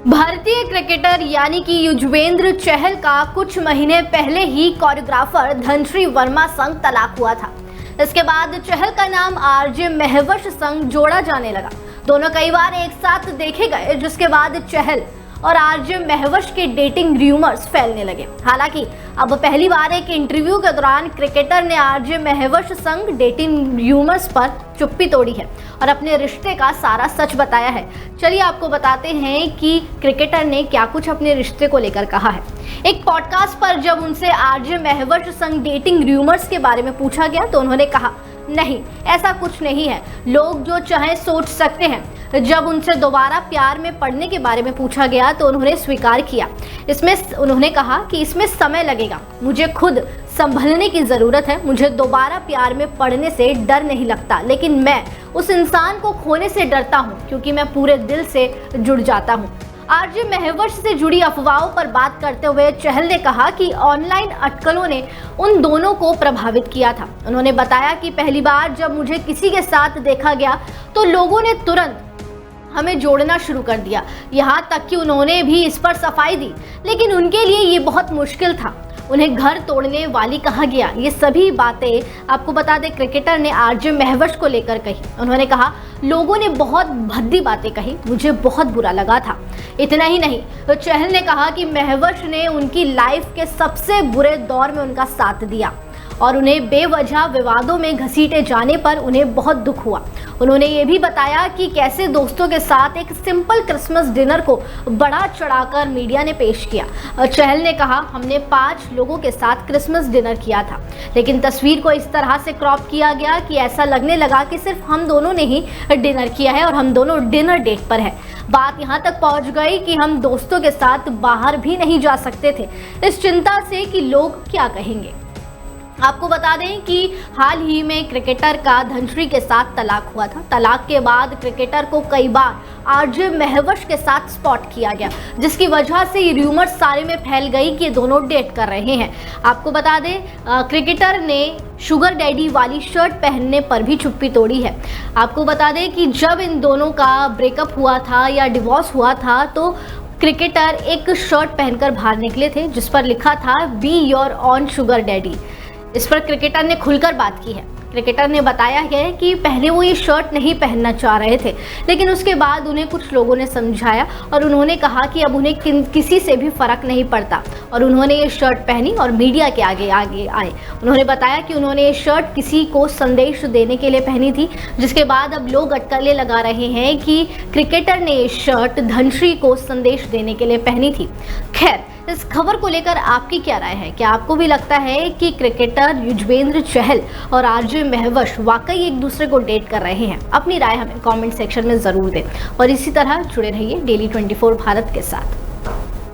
भारतीय क्रिकेटर यानी कि युजवेंद्र चहल का कुछ महीने पहले ही कोरियोग्राफर धनश्री वर्मा संग तलाक हुआ था। इसके बाद चहल का नाम आरजे महवश संग जोड़ा जाने लगा। दोनों कई बार एक साथ देखे गए, जिसके बाद चहल और आरजे महवश के डेटिंग रूमर्स फैलने लगे। हालांकि अब पहली बार एक इंटरव्यू के दौरान क्रिकेटर ने आरजे महवश संग डेटिंग रूमर्स पर चुप्पी तोड़ी है और अपने रिश्ते का सारा सच बताया है। चलिए आपको बताते हैं कि क्रिकेटर ने क्या कुछ अपने रिश्ते को लेकर कहा है। एक पॉडकास्ट पर जब उनसे आरजे महवश संग डेटिंग रूमर्स के बारे में पूछा गया तो उन्होंने कहा, नहीं, ऐसा कुछ नहीं है, लोग जो चाहे सोच सकते हैं। जब उनसे दोबारा प्यार में पड़ने के बारे में पूछा गया तो उन्होंने स्वीकार किया। उन्होंने कहा कि इसमें समय लगेगा, मुझे खुद संभलने की ज़रूरत है। मुझे दोबारा प्यार में पड़ने से डर नहीं लगता, लेकिन मैं उस इंसान को खोने से डरता हूँ क्योंकि मैं पूरे दिल से जुड़ जाता हूँ। आरजे महवश से जुड़ी अफवाहों पर बात करते हुए चहल ने कहा कि ऑनलाइन अटकलों ने उन दोनों को प्रभावित किया था। उन्होंने बताया कि पहली बार जब मुझे किसी के साथ देखा गया तो लोगों ने तुरंत हमें जोड़ना शुरू कर दिया, यहाँ तक कि उन्होंने भी इस पर सफाई दी, लेकिन उनके लिए ये बहुत मुश्किल था। उन्हें घर तोड़ने वाली कहा गया। ये सभी बातें आपको बता दें क्रिकेटर ने आरजे महवश को लेकर कही। उन्होंने कहा, लोगों ने बहुत भद्दी बातें कही, मुझे बहुत बुरा लगा था। इतना ही नहीं, तो चहल ने कहा कि महवश ने उनकी लाइफ के सबसे बुरे दौर में उनका साथ दिया और उन्हें बेवजह विवादों में घसीटे जाने पर उन्हें बहुत दुख हुआ। उन्होंने ये भी बताया कि कैसे दोस्तों के साथ एक सिंपल क्रिसमस डिनर को बढ़ा चढ़ाकर मीडिया ने पेश किया। चहल ने कहा, हमने 5 लोगों के साथ क्रिसमस डिनर किया था, लेकिन तस्वीर को इस तरह से क्रॉप किया गया कि ऐसा लगने लगा कि सिर्फ हम दोनों ने ही डिनर किया है और हम दोनों डिनर डेट पर है। बात यहाँ तक पहुँच गई कि हम दोस्तों के साथ बाहर भी नहीं जा सकते थे, इस चिंता से कि लोग क्या कहेंगे। आपको बता दें कि हाल ही में क्रिकेटर का धनश्री के साथ तलाक हुआ था। तलाक के बाद क्रिकेटर को कई बार आरजे महवश के साथ स्पॉट किया गया, जिसकी वजह से ये रूमर सारे में फैल गई कि दोनों डेट कर रहे हैं। आपको बता दें क्रिकेटर ने शुगर डैडी वाली शर्ट पहनने पर भी चुप्पी तोड़ी है। आपको बता दें कि जब इन दोनों का ब्रेकअप हुआ था या डिवोर्स हुआ था तो क्रिकेटर एक शर्ट पहनकर बाहर निकले थे जिस पर लिखा था, be your on sugar daddy. इस पर क्रिकेटर ने खुलकर बात की है। क्रिकेटर ने बताया है कि पहले वो ये शर्ट नहीं पहनना चाह रहे थे, लेकिन उसके बाद उन्हें कुछ लोगों ने समझाया और उन्होंने कहा कि अब उन्हें किसी से भी फर्क नहीं पड़ता और उन्होंने ये शर्ट पहनी और मीडिया के आगे आए। उन्होंने बताया कि उन्होंने ये शर्ट किसी को संदेश देने के लिए पहनी थी, जिसके बाद अब लोग अटकलें लगा रहे हैं कि क्रिकेटर ने ये शर्ट धनश्री को संदेश देने के लिए पहनी थी। खैर, इस खबर को लेकर आपकी क्या राय है? क्या आपको भी लगता है कि क्रिकेटर युजवेंद्र चहल और आरजे महवश वाकई एक दूसरे को डेट कर रहे हैं? अपनी राय हमें कमेंट सेक्शन में ज़रूर दें और इसी तरह जुड़े रहिए डेली 24 भारत के साथ।